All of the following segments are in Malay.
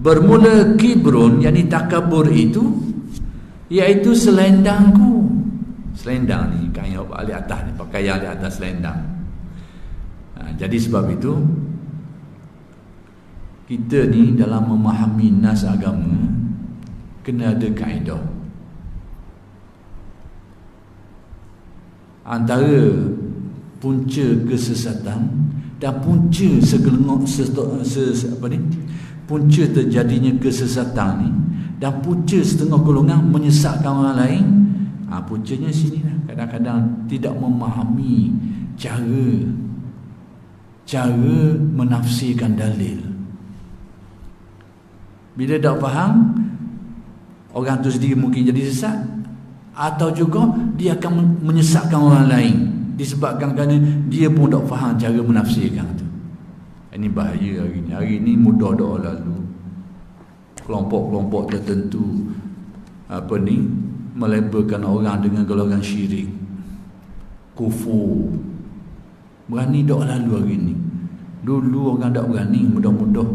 Bermula kibrun, yakni takabur itu, iaitu selendangku. Selendang ni kain di atas ni, pakaian di atas selendang. Jadi sebab itu kita ni dalam memahami nas agama kena ada kaedah. Antara punca kesesatan dan punca punca terjadinya kesesatan ni dan punca setengah golongan menyesatkan orang lain, puncanya sini lah. Kadang-kadang tidak memahami cara menafsirkan dalil. Bila tak faham, orang tu sendiri mungkin jadi sesat, atau juga dia akan menyesatkan orang lain disebabkan kerana dia pun tak faham cara menafsirkan tu. Ini bahaya hari ni. Hari ni mudah dah lalu kelompok-kelompok tertentu melabelkan orang dengan golongan syirik, kufur. Berani dah lalu hari ni. Dulu orang tak berani, mudah-mudah.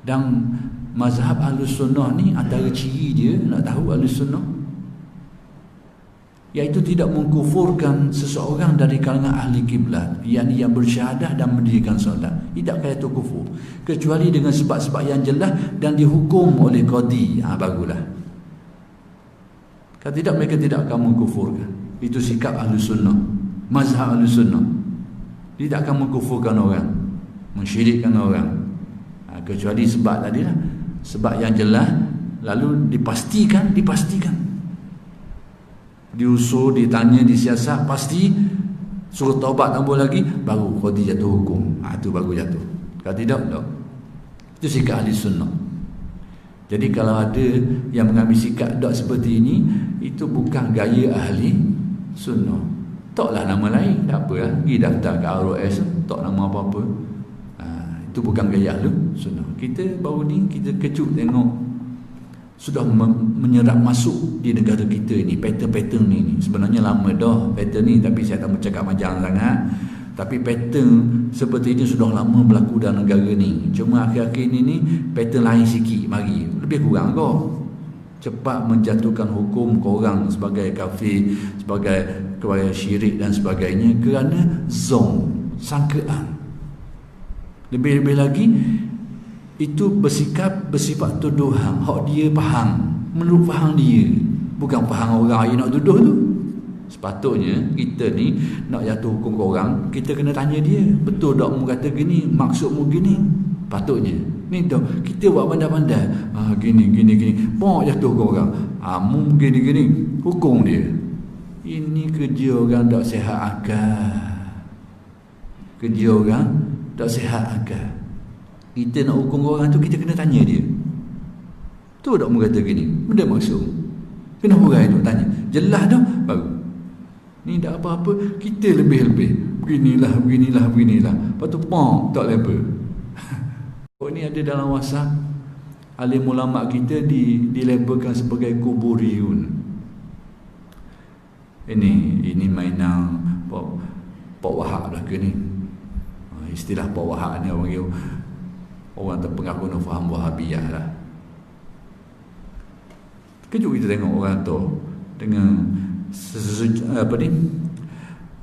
Dan mazhab Ahlus Sunnah ni antara ciri dia, nak tahu Ahlus Sunnah, iaitu tidak mengkufurkan seseorang dari kalangan ahli kiblat, yakni yang bersyahadah dan mendirikan solat. Tidak kaya tu kufur, kecuali dengan sebab-sebab yang jelas dan dihukum oleh qadi. Barulah. Kalau tidak, mereka tidak akan mengkufurkan. Itu sikap Ahlus Sunnah, mazhab Ahlus Sunnah. Tidak akan mengkufurkan orang, mensyirikkan orang, kecuali sebab tadi lah, sebab yang jelas, lalu dipastikan, diusul, ditanya, disiasat, pasti, suruh taubat tambah lagi, baru qadi jatuh hukum. Itu baru jatuh. Kalau tidak, tak. Itu sikap ahli sunnah. Jadi kalau ada yang mengambil sikap tak seperti ini, itu bukan gaya ahli sunnah. Taklah nama lain, tak apa lah, pergi daftar ke ROS, tak nama apa-apa. Itu bukan gaya ahli sunnah. Kita baru ni, kita kejut tengok sudah menyerap masuk di negara kita ini pattern-pattern ni. Sebenarnya lama dah pattern ni, tapi saya tak bercakap panjang sangat. Tapi pattern seperti ini sudah lama berlaku dalam negara ni. Cuma akhir-akhir ni pattern lain sikit, mari lebih kurang kau cepat menjatuhkan hukum korang sebagai kafir, sebagai syirik dan sebagainya, kerana zon, sangkaan. Lebih-lebih lagi itu bersifat tuduhan. Hak dia faham, menurut faham dia, bukan faham orang yang nak tuduh tu. Sepatutnya kita ni nak jatuh hukum korang, kita kena tanya dia, betul tak mu kata gini, maksudmu gini? Patutnya ni dah kita buat pandai-pandai, gini mau jatuh korang, mu gini hukum dia. Ini kerja orang tak sihat akal. Kerja orang tak sihat akal. Kita nak hukum orang tu, kita kena tanya dia, tu tak mu kata gini, benda maksud kena orang tu tanya, jelas dah baru. Ni tak apa-apa, kita lebih-lebih beginilah. Lepas tu tak level. Ini ada dalam WhatsApp, alim ulama kita dilabelkan sebagai kuburiyun. Ini mainan Pak Wahab lah ke ni. Istilah Pak Wahab ni orang terpengaruh nak faham Wahabiyah lah. Kejut kita tengok orang tu dengan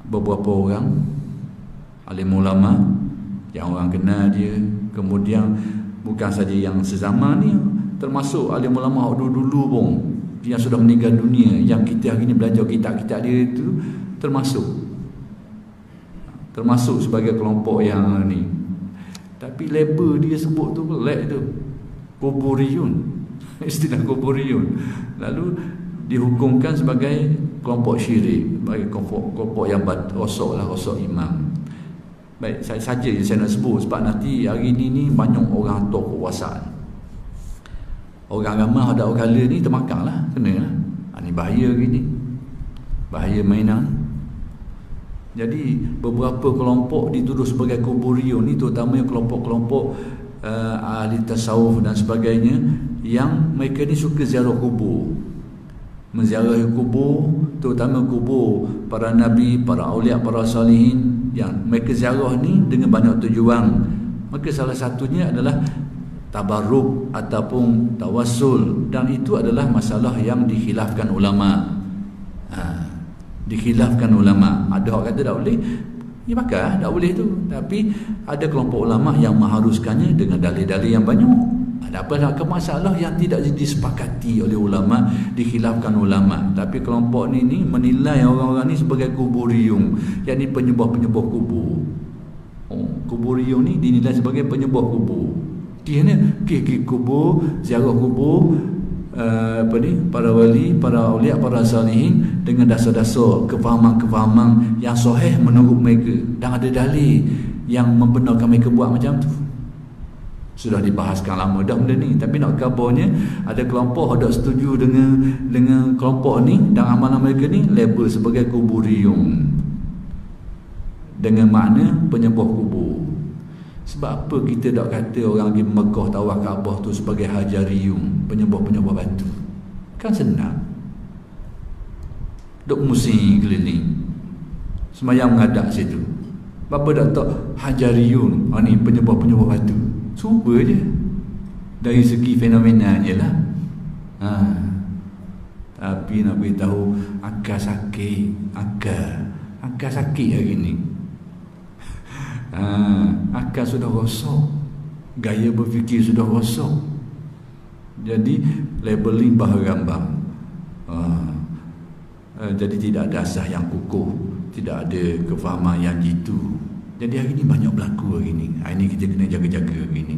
beberapa orang alim ulama yang orang kenal dia, kemudian bukan saja yang sezaman ni, termasuk alim ulama dulu-dulu pun yang sudah meninggal dunia, yang kita hari ni belajar kitab-kitab dia itu termasuk sebagai kelompok yang ni. Tapi label dia sebut tu pelik tu, kuburiyun, istilah kuburiyun, lalu dihukumkan sebagai kelompok syirik, sebagai kelompok yang rosok imam. Baik, saya nak sebut sebab nanti hari ni banyak orang tok kekuasaan. Orang ramah ada orang kala ni termakan lah, kena lah. Ni bahaya gini, bahaya mainan. Jadi beberapa kelompok dituduh sebagai kuburiyun ni, terutamanya kelompok-kelompok ahli tasawuf dan sebagainya, yang mereka ni suka ziarah kubur, menziarahi kubur, terutama kubur para nabi, para aulia, para salihin, yang mereka ziarah ni dengan banyak tujuan. Maka salah satunya adalah tabarruk ataupun tawassul, dan itu adalah masalah yang dikhilafkan ulama. Dikhilafkan ulama. Ada orang kata tak boleh, ya maka tak boleh tu. Tapi ada kelompok ulama yang mengharuskannya dengan dalil-dalil yang banyak. Ada apa nak ke masalah yang tidak disepakati oleh ulama, dikhilafkan ulama. Tapi kelompok ni menilai orang-orang ni sebagai kuburiyun, yakni penyembah-penyembah kubur. Kuburiyun ni dinilai sebagai penyembah kubur. Dia ni pergi kubur, ziarah kubur, para wali, para awliya, para salihin dengan dasar-dasar kefahaman-kefahaman yang sahih menurut mereka, dan ada dalil yang membenarkan mereka buat macam tu. Sudah dibahaskan lama dah benda ni, tapi nak kabarnya ada kelompok ada setuju dengan kelompok ni, dan amalan mereka ni label sebagai kuburiyun, dengan makna penyembah kubur. Sebab apa kita tak kata orang di Mekah tawaf Kaabah tu sebagai hajariyun, penyembah-penyembah batu? Kan senang. Duk musim keliling, semayang menghadap situ. Bapa tak tahu hajariyun, ni penyembah-penyembah batu. Cuba je dari segi fenomenanya lah. Tapi nak beritahu akal sakit, akal sakit hari ni. Akal sudah rosak, gaya berfikir sudah rosak. Jadi labeling bahan-rambang. Jadi tidak ada asas yang kukuh, tidak ada kefahaman yang jitu. Jadi hari ni banyak berlaku hari ni. Hari ni kita kena jaga-jaga hari ni.